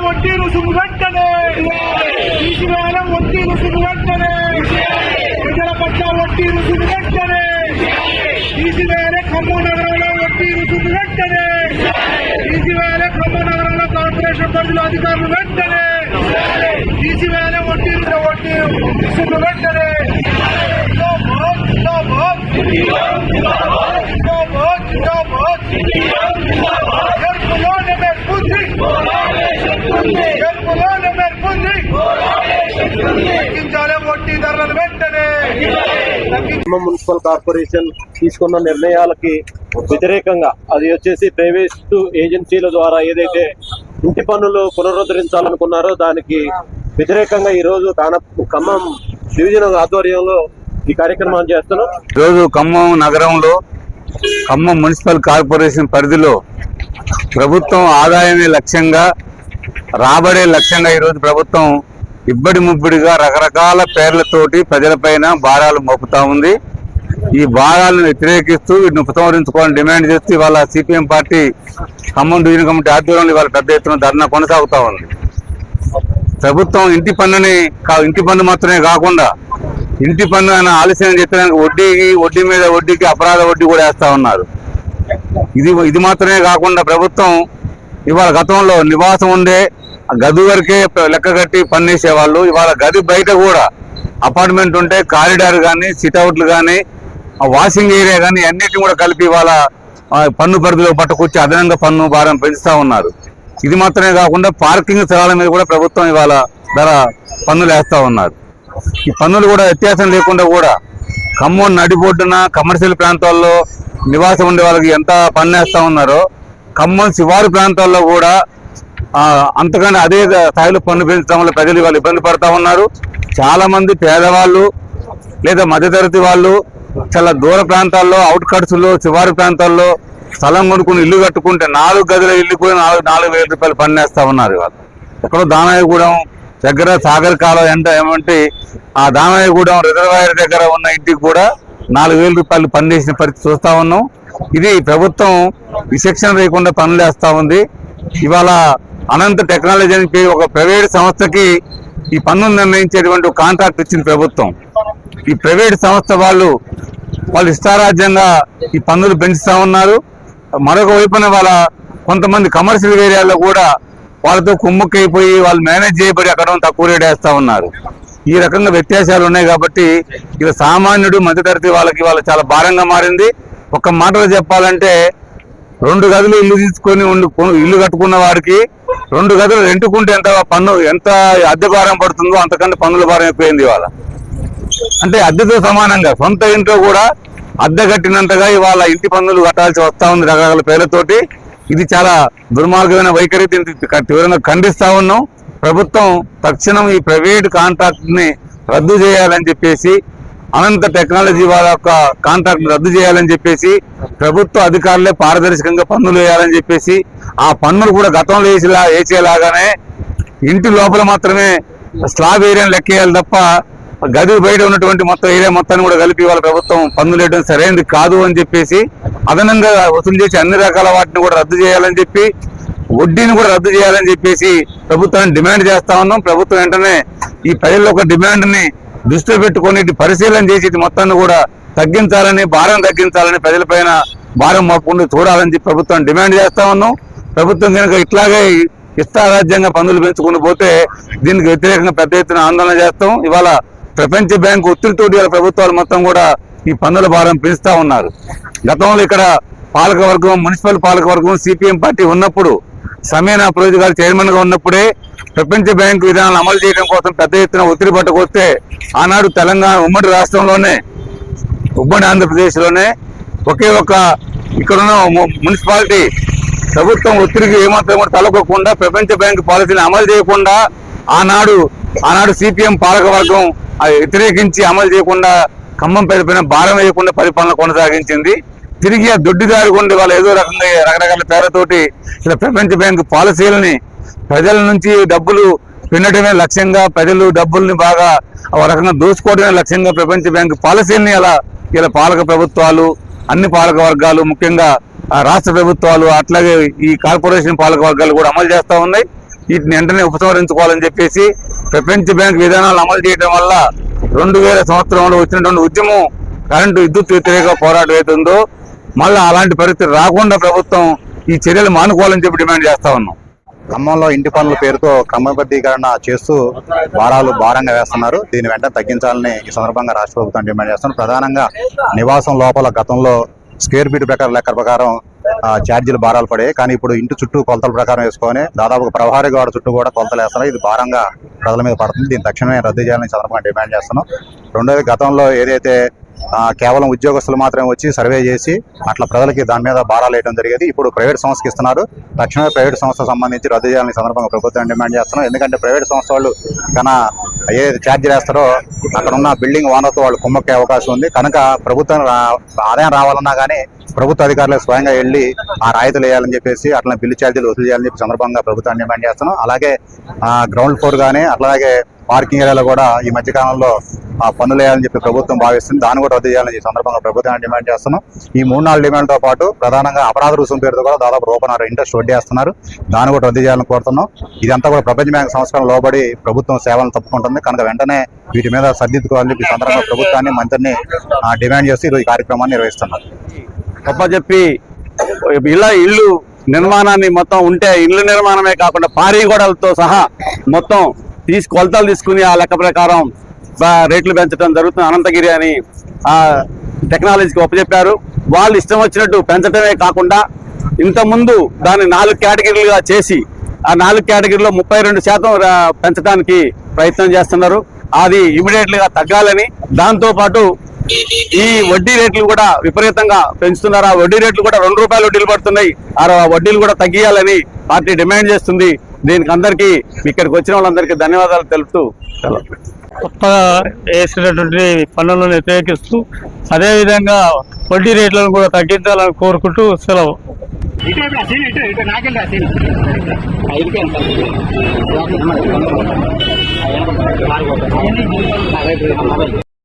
వడ్డీ రుసుము వెంటనే వడ్డీ రుసుము వెంటనే ప్రజల పట్ల వడ్డీ రుసుము వెంటనే తీసివేయాలి. ఖమ్మం నగరంలో వడ్డీ రుసుము వెంటనే తీసివేయాలి. ఖమ్మం నగరంలో కార్పొరేషన్ పరిధిలో అధికారులు వెంటనే తీసివేయాలి. వడ్డీ రుసుము వెంటనే మున్సిపల్ కార్పొరేషన్ తీసుకున్న నిర్ణయాలకి వ్యతిరేకంగా అది వచ్చేసి ప్రైవేట్ ఏజెన్సీల ద్వారా ఏదైతే ఇంటి పన్నులు పునరుద్ధరించాలనుకున్నారో దానికి వ్యతిరేకంగా ఈ రోజు ఖమ్మం డివిజన్ ఆధ్వర్యంలో ఈ కార్యక్రమాన్ని చేస్తున్నాం. ఈరోజు ఖమ్మం నగరంలో ఖమ్మం మున్సిపల్ కార్పొరేషన్ పరిధిలో ప్రభుత్వం ఆదాయమే లక్ష్యంగా రాబడే లక్ష్యంగా ఈరోజు ప్రభుత్వం ఇబ్బడి ముబ్బడిగా రకరకాల పేర్లతోటి ప్రజలపైన భారాలు మోపుతా ఉంది. ఈ భారాలను వ్యతిరేకిస్తూ వీటిని ఉపసంహరించుకోవాలని డిమాండ్ చేస్తూ ఇవాళ CPM party Khammam division committee ఆధ్వర్యంలో ఇవాళ పెద్ద ఎత్తున ధర్నా కొనసాగుతా ఉంది. ప్రభుత్వం ఇంటి పన్ను మాత్రమే కాకుండా ఇంటి పన్ను అని ఆలస్యం చెప్పడానికి వడ్డీ మీద వడ్డీకి అపరాధ వడ్డీ కూడా వేస్తా ఉన్నారు. ఇది మాత్రమే కాకుండా ప్రభుత్వం ఇవాళ గతంలో నివాసం ఉండే గది వరకే లెక్క కట్టి పన్నేసేవాళ్ళు ఇవాళ గది బయట కూడా అపార్ట్మెంట్ ఉంటే కారిడార్ కానీ సిట్అవుట్లు కానీ వాషింగ్ ఏరియా కానీ అన్నిటిని కూడా కలిపి ఇవాళ పన్ను పరిధిలో పట్టుకొచ్చి అదనంగా పన్ను భారం పెంచుతా ఉన్నారు. ఇది మాత్రమే కాకుండా పార్కింగ్ స్థలాల మీద కూడా ప్రభుత్వం ఇవాళ పన్నులు వేస్తా ఉన్నారు. ఈ పన్నులు కూడా వ్యత్యాసం లేకుండా కూడా ఖమ్మం నడిబొడ్డున కమర్షియల్ ప్రాంతాల్లో నివాసం ఉండే వాళ్ళకి ఎంత పన్ను వేస్తా ఉన్నారో ఖమ్మం శివారు ప్రాంతాల్లో కూడా అంతకంటే అదే స్థాయిలో పన్ను పెంచడం వల్ల ప్రజలు వాళ్ళు ఇబ్బంది పడతా ఉన్నారు. చాలా మంది పేదవాళ్ళు లేదా మధ్యతరగతి వాళ్ళు చాలా దూర ప్రాంతాల్లో అవుట్కట్స్ లో శివారు ప్రాంతాల్లో స్థలం కొనుక్కుని ఇల్లు కట్టుకుంటే 4 గదుల ఇల్లు కూడా 4,000 రూపాయలు పన్నేస్తా ఉన్నారు. ఇవాళ ఎక్కడో దానయ్యగూడెం దగ్గర సాగర్ కాలం ఏమంటే ఆ దానయ్యగూడెం రిజర్వాయర్ దగ్గర ఉన్న ఇంటికి కూడా 4,000 రూపాయలు పన్నేసిన పరిస్థితి చూస్తా ఉన్నాం. ఇది ప్రభుత్వం విచక్షణ లేకుండా పనులు వేస్తా ఉంది. ఇవాళ అనంత టెక్నాలజీ అని ఒక ప్రైవేట్ సంస్థకి ఈ పన్ను నిర్ణయించేటువంటి కాంట్రాక్ట్ ఇచ్చింది ప్రభుత్వం. ఈ ప్రైవేట్ సంస్థ వాళ్ళు ఇష్టారాజ్యంగా ఈ పన్నులు పెంచుతా ఉన్నారు. మరొక వైపున కొంతమంది కమర్షియల్ ఏరియాలో కూడా వాళ్ళతో కుమ్ముక్కైపోయి వాళ్ళు మేనేజ్ చేయబడి అక్కడ తక్కువ రేట్ వేస్తా ఉన్నారు. ఈ రకంగా వ్యత్యాసాలు ఉన్నాయి కాబట్టి ఇది సామాన్యుడు మధ్యతరగతి వాళ్ళకి చాలా భారంగా మారింది. ఒక్క మాటలో చెప్పాలంటే 2 గదులు ఇల్లు తీసుకొని ఇల్లు కట్టుకున్న వారికి 2 గదులు రెంటుకుంటే ఎంత అద్దె భారం పడుతుందో అంతకంటే పన్నుల భారం ఎక్కువైంది ఇవాళ. అంటే అద్దెతో సమానంగా సొంత ఇంట్లో కూడా అద్దె కట్టినంతగా ఇవాళ ఇంటి పన్నులు కట్టాల్సి వస్తా ఉంది రకరకాల పేర్లతోటి. ఇది చాలా దుర్మార్గమైన వైఖరి. దీన్ని తీవ్రంగా ఖండిస్తా ఉన్నాం. ప్రభుత్వం తక్షణం ఈ ప్రైవేట్ కాంట్రాక్ట్ ని రద్దు చేయాలని చెప్పేసి అనంత టెక్నాలజీ వాళ్ళ యొక్క కాంట్రాక్ట్ రద్దు చేయాలని చెప్పేసి ప్రభుత్వ అధికారులే పారదర్శకంగా పన్నులు వేయాలని చెప్పేసి ఆ పన్నులు కూడా గతంలో వేసేలాగానే ఇంటి లోపల మాత్రమే స్లాబ్ ఏరియాను లెక్కేయాలి తప్ప గది బయట ఉన్నటువంటి మొత్తం ఏరియా మొత్తాన్ని కూడా కలిపి వాళ్ళ ప్రభుత్వం పన్నులు వేయడం సరైనది కాదు అని చెప్పేసి అదనంగా వసూలు చేసి అన్ని రకాల వాటిని కూడా రద్దు చేయాలని చెప్పి వడ్డీని కూడా రద్దు చేయాలని చెప్పేసి ప్రభుత్వాన్ని డిమాండ్ చేస్తా ఉన్నాం. ప్రభుత్వం వెంటనే ఈ ప్రజల ఒక డిమాండ్ ని దృష్టిలో పెట్టుకుని పరిశీలన చేసి మొత్తాన్ని కూడా తగ్గించాలని భారం తగ్గించాలని ప్రజలపైన భారం మోపకుండా చూడాలని చెప్పి ప్రభుత్వం డిమాండ్ చేస్తా ఉన్నాం. ప్రభుత్వం కనుక ఇట్లాగే ఇష్టారాజ్యంగా పన్నులు పెంచుకుని పోతే దీనికి వ్యతిరేకంగా పెద్ద ఎత్తున ఆందోళన చేస్తాం. ఇవాళ ప్రపంచ బ్యాంకు ఒత్తిడితోటి ప్రభుత్వాలు మొత్తం కూడా ఈ పన్నుల భారం పెంచుతా ఉన్నారు. గతంలో ఇక్కడ పాలకవర్గం మున్సిపల్ పాలకవర్గం సిపిఎం పార్టీ ఉన్నప్పుడు సమీనా ఫిరోజ్ గారు చైర్మన్ గా ఉన్నప్పుడే ప్రపంచ బ్యాంకు విధానాలు అమలు చేయడం కోసం పెద్ద ఎత్తున ఒత్తిడి పట్టుకొస్తే ఆనాడు తెలంగాణ ఉమ్మడి రాష్ట్రంలోనే ఉమ్మడి ఆంధ్రప్రదేశ్ లోనే ఒకే ఒక్క ఇక్కడున్న మున్సిపాలిటీ ప్రభుత్వం ఒత్తిడికి ఏమాత్రం కూడా తలకొకుండా ప్రపంచ బ్యాంకు పాలసీని అమలు చేయకుండా ఆనాడు సిపిఎం పాలకవర్గం వ్యతిరేకించి అమలు చేయకుండా ఖమ్మం పేరుపైన భారం వేయకుండా పరిపాలన కొనసాగించింది. తిరిగి ఆ దొడ్డిదారి కొండి వాళ్ళు ఏదో రకంగా రకరకాల పేర్లతోటి ఇలా ప్రపంచ బ్యాంకు పాలసీలని ప్రజల నుంచి డబ్బులు వినడమే లక్ష్యంగా, ప్రజలు డబ్బుల్ని బాగా ఒక రకంగా దోచుకోవడమే లక్ష్యంగా ప్రపంచ బ్యాంకు పాలసీలని అలా ఇలా పాలక ప్రభుత్వాలు, అన్ని పాలక వర్గాలు, ముఖ్యంగా రాష్ట్ర ప్రభుత్వాలు, అట్లాగే ఈ కార్పొరేషన్ పాలక వర్గాలు కూడా అమలు చేస్తా ఉన్నాయి. వీటిని వెంటనే ఉపసంహరించుకోవాలని చెప్పేసి ప్రపంచ బ్యాంక్ విధానాలు అమలు చేయడం వల్ల 2000 సంవత్సరంలో వచ్చినటువంటి ఉద్యమం కరెంటు విద్యుత్ వ్యతిరేక పోరాటం అవుతుందో మళ్ళీ అలాంటి పరిస్థితి రాకుండా ప్రభుత్వం ఈ చర్యలు మానుకోవాలని చెప్పి డిమాండ్ చేస్తా ఉన్నాం. ఖమ్మంలో ఇంటి పనుల పేరుతో క్రమబద్ధీకరణ చేస్తూ భారంగా వేస్తున్నారు. దీన్ని వెంటనే తగ్గించాలని ఈ సందర్భంగా రాష్ట్ర ప్రభుత్వం డిమాండ్ చేస్తున్నారు. ప్రధానంగా నివాసం లోపల గతంలో స్క్వేర్ ఫీట్ లెక్క ప్రకారం ఛార్జీలు భారాలు పడాయి. కానీ ఇప్పుడు ఇంటి చుట్టూ కొలతల ప్రకారం వేసుకొని దాదాపు ప్రహరీ గోడ చుట్టూ కూడా కొలతలు వేస్తున్నారు. ఇది భారంగా ప్రజల మీద పడుతుంది. దీన్ని తక్షణమే రద్దు చేయాలని సందర్భంగా డిమాండ్ చేస్తున్నాం. రెండోది, గతంలో ఏదైతే కేవలం ఉద్యోగస్తులు మాత్రమే వచ్చి సర్వే చేసి అట్లా ప్రజలకి దాని మీద భారాలు వేయడం జరిగేది, ఇప్పుడు ప్రైవేట్ సంస్థకి ఇస్తున్నారు. తక్షణమే ప్రైవేట్ సంస్థకు సంబంధించి రద్దు చేయాలని సందర్భంగా ప్రభుత్వం డిమాండ్ చేస్తున్నాం. ఎందుకంటే ప్రైవేట్ సంస్థ వాళ్ళు కన్నా ఏదైతే ఛార్జీలు వేస్తారో అక్కడ ఉన్న బిల్డింగ్ ఓనర్తో వాళ్ళు కుమ్మక్కే అవకాశం ఉంది. కనుక ప్రభుత్వం ఆదాయం రావాలన్నా కానీ ప్రభుత్వ అధికారులు స్వయంగా వెళ్ళి ఆ రాయితీలు వేయాలని చెప్పేసి అట్లా బిల్లు ఛార్జీలు వసూలు చేయాలని చెప్పి సందర్భంగా ప్రభుత్వాన్ని డిమాండ్ చేస్తున్నాం. అలాగే గ్రౌండ్ ఫ్లోర్ కానీ అట్లాగే పార్కింగ్ ఏరియాలో కూడా ఈ మధ్యకాలంలో పన్నులు వేయాలని చెప్పి ప్రభుత్వం భావిస్తుంది. దాన్ని కూడా రద్దు చేయాలని ఈ సందర్భంగా ప్రభుత్వాన్ని డిమాండ్ చేస్తున్నాం. ఈ 3-4 డిమాండ్లతో పాటు ప్రధానంగా అపరాధ రుసుము పేరుతో కూడా దాదాపు రూపాయన్నర ఇంట్రెస్ట్ వడ్డీ వేస్తున్నారు. దాన్ని కూడా రద్దు చేయాలని కోరుతున్నాం. ఇదంతా కూడా ప్రపంచ బ్యాంక్ సంస్కరణ లోబడి ప్రభుత్వం సేవలను తప్పుకుంటుంది. కనుక వెంటనే వీటి మీద సర్దిద్దుకోవాలని చెప్పి సందర్భంగా ప్రభుత్వాన్ని, మంత్రిని డిమాండ్ చేస్తూ ఈరోజు కార్యక్రమాన్ని నిర్వహిస్తున్నారు. చెప్పి ఇల్లు నిర్మాణాన్ని మొత్తం ఉంటే ఇల్లు నిర్మాణమే కాకుండా పారీ గోడలతో సహా మొత్తం కొలతలు తీసుకుని ఆ లెక్క ప్రకారం రేట్లు పెంచడం జరుగుతుంది. అనంతగిరి అని టెక్నాలజీకి ఒప్పచెప్పారు. వాళ్ళు ఇష్టం వచ్చినట్టు పెంచడమే కాకుండా ఇంతకుముందు దాన్ని 4 కేటగిరీలుగా చేసి ఆ 4 కేటగిరీలో 32% పెంచడానికి ప్రయత్నం చేస్తున్నారు. అది ఇమీడియట్లీగా తగ్గాలని, దాంతోపాటు ఈ వడ్డీ రేట్లు కూడా విపరీతంగా పెంచుతున్నారు. ఆ వడ్డీ రేట్లు కూడా ₹2 వడ్డీలు పడుతున్నాయి. ఆ వడ్డీలు కూడా తగ్గియాలని పార్టీ డిమాండ్ చేస్తుంది. దీనికి అందరికీ ఇక్కడికి వచ్చిన వాళ్ళందరికీ ధన్యవాదాలు తెలుపుతూ కొత్తగా వేసినటువంటి పన్నులను వ్యతిరేకిస్తూ అదేవిధంగా వడ్డీ రేట్లను కూడా తగ్గించాలని కోరుకుంటూ సెలవు.